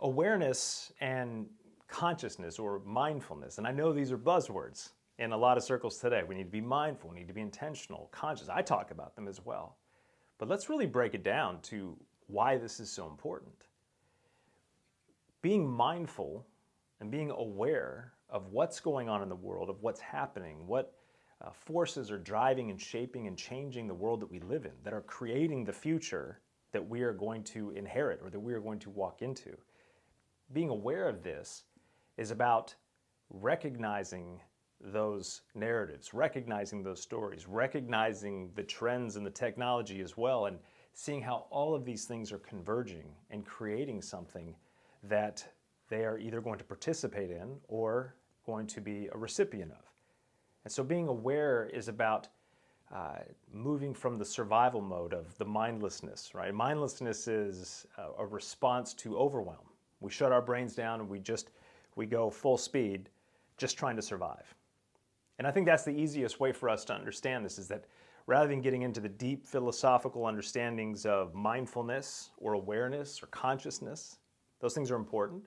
Awareness and consciousness or mindfulness, and I know these are buzzwords in a lot of circles today. We need to be mindful, we need to be intentional, conscious. I talk about them as well. But let's really break it down to why this is so important. Being mindful and being aware of what's going on in the world, of what's happening, what forces are driving and shaping and changing the world that we live in, that are creating the future that we are going to inherit or that we are going to walk into. Being aware of this is about recognizing those narratives, recognizing those stories, recognizing the trends and the technology as well, and seeing how all of these things are converging and creating something that they are either going to participate in or going to be a recipient of. And so being aware is about moving from the survival mode of the mindlessness, right? Mindlessness is a response to overwhelm. We shut our brains down and we go full speed just trying to survive. And I think that's the easiest way for us to understand this, is that rather than getting into the deep philosophical understandings of mindfulness or awareness or consciousness, those things are important,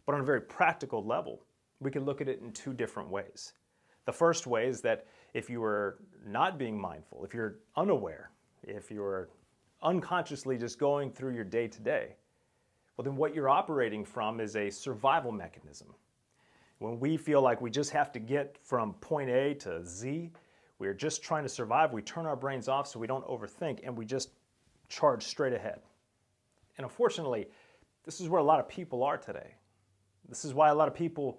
but on a very practical level, we can look at it in two different ways. The first way is that if you are not being mindful, if you're unaware, if you're unconsciously just going through your day to day, well, then what you're operating from is a survival mechanism. When we feel like we just have to get from point A to Z, we're just trying to survive, we turn our brains off so we don't overthink and we just charge straight ahead. And unfortunately, this is where a lot of people are today. This is why a lot of people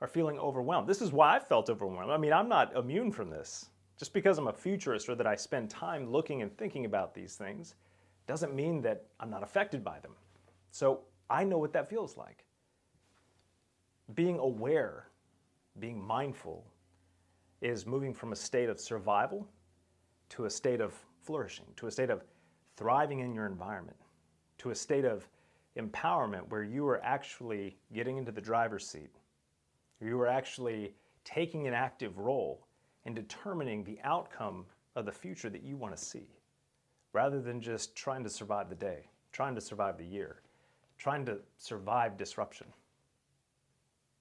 are feeling overwhelmed. This is why I felt overwhelmed. I mean, I'm not immune from this. Just because I'm a futurist or that I spend time looking and thinking about these things doesn't mean that I'm not affected by them. So I know what that feels like. Being aware, being mindful, is moving from a state of survival to a state of flourishing, to a state of thriving in your environment, to a state of empowerment where you are actually getting into the driver's seat. You are actually taking an active role in determining the outcome of the future that you want to see, rather than just trying to survive the day, trying to survive the year, trying to survive disruption.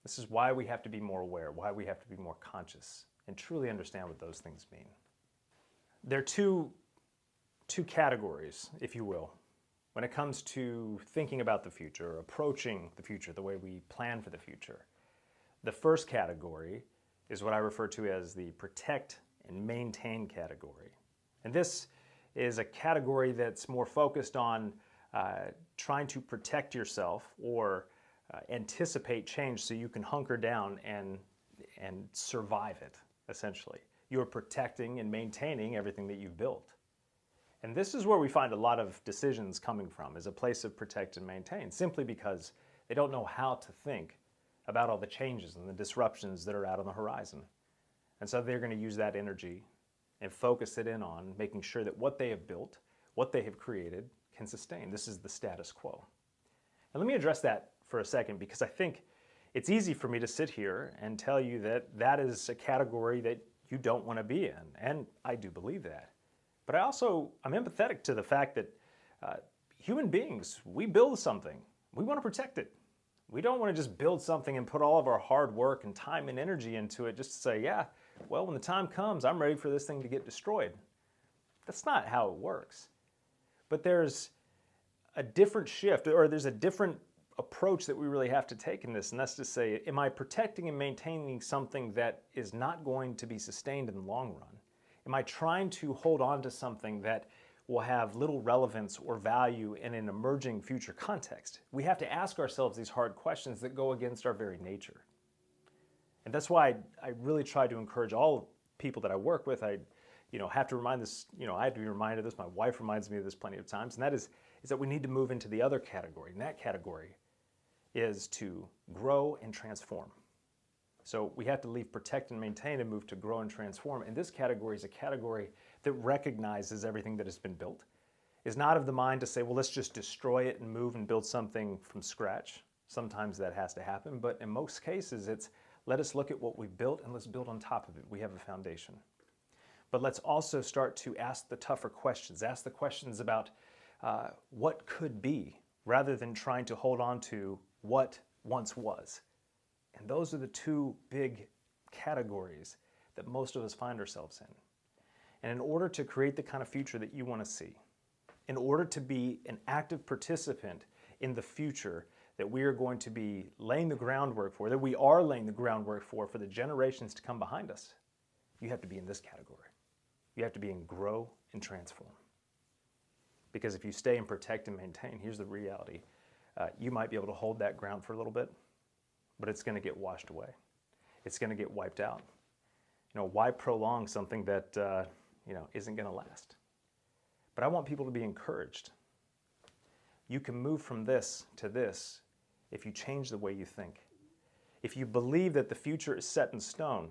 This is why we have to be more aware, why we have to be more conscious, and truly understand what those things mean. There are two categories, if you will, when it comes to thinking about the future, or approaching the future, the way we plan for the future. The first category is what I refer to as the protect and maintain category. And this is a category that's more focused on trying to protect yourself or anticipate change so you can hunker down and survive it, essentially. You're protecting and maintaining everything that you've built. And this is where we find a lot of decisions coming from, is a place of protect and maintain, simply because they don't know how to think about all the changes and the disruptions that are out on the horizon. And so they're going to use that energy and focus it in on making sure that what they have built, what they have created, can sustain. This is the status quo. And let me address that for a second, because I think it's easy for me to sit here and tell you that that is a category that you don't want to be in. And I do believe that. But I'm empathetic to the fact that human beings, we build something. We want to protect it. We don't want to just build something and put all of our hard work and time and energy into it just to say, yeah, well, when the time comes, I'm ready for this thing to get destroyed. That's not how it works. But there's a different shift, or there's a different approach that we really have to take in this, and that's to say, am I protecting and maintaining something that is not going to be sustained in the long run? Am I trying to hold on to something that will have little relevance or value in an emerging future context? We have to ask ourselves these hard questions that go against our very nature. And that's why I really try to encourage all people that I work with. I have to remind this, I have to be reminded of this. My wife reminds me of this plenty of times, and that is that we need to move into the other category. And that category is to grow and transform. So we have to leave protect and maintain and move to grow and transform. And this category is a category that recognizes everything that has been built, is not of the mind to say, well, let's just destroy it and move and build something from scratch. Sometimes that has to happen, but in most cases, it's let us look at what we've built and let's build on top of it. We have a foundation. But let's also start to ask the tougher questions, ask the questions about what could be, rather than trying to hold on to what once was. And those are the two big categories that most of us find ourselves in. And in order to create the kind of future that you want to see, in order to be an active participant in the future that we are going to be laying the groundwork for, that we are laying the groundwork for the generations to come behind us, you have to be in this category. You have to be in grow and transform. Because if you stay and protect and maintain, here's the reality. You might be able to hold that ground for a little bit, but it's going to get washed away. It's going to get wiped out. Why prolong something that isn't going to last? But I want people to be encouraged. You can move from this to this if you change the way you think. If you believe that the future is set in stone,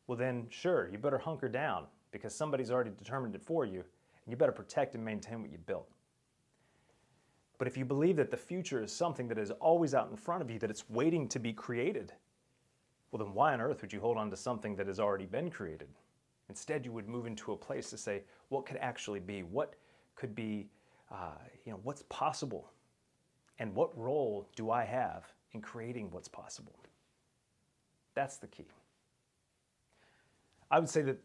well then, sure, you better hunker down because somebody's already determined it for you, and you better protect and maintain what you built. But if you believe that the future is something that is always out in front of you, that it's waiting to be created, well then why on earth would you hold on to something that has already been created? Instead, you would move into a place to say, what could actually be? What could be, what's possible? And what role do I have in creating what's possible? That's the key. I would say that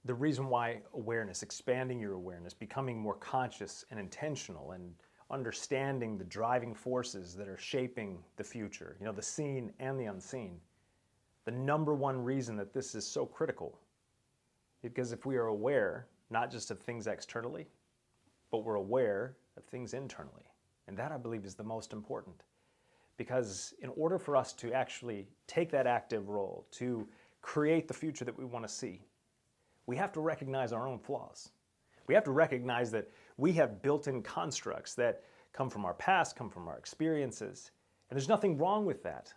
the reason why awareness, expanding your awareness, becoming more conscious and intentional and understanding the driving forces that are shaping the future, the seen and the unseen, the number one reason that this is so critical is because if we are aware, not just of things externally, but we're aware of things internally. And that, I believe, is the most important. Because in order for us to actually take that active role, to create the future that we want to see, we have to recognize our own flaws. We have to recognize that we have built-in constructs that come from our past, come from our experiences, and there's nothing wrong with that.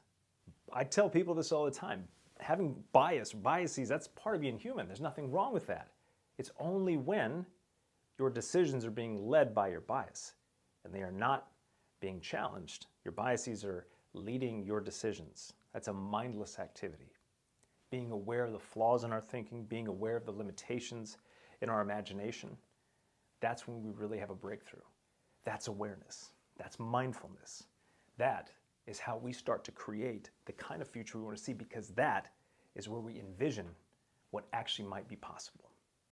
I tell people this all the time. Having biases, that's part of being human. There's nothing wrong with that. It's only when your decisions are being led by your bias and they are not being challenged. Your biases are leading your decisions. That's a mindless activity. Being aware of the flaws in our thinking, being aware of the limitations in our imagination, that's when we really have a breakthrough. That's awareness. That's mindfulness. That is how we start to create the kind of future we want to see, because that is where we envision what actually might be possible.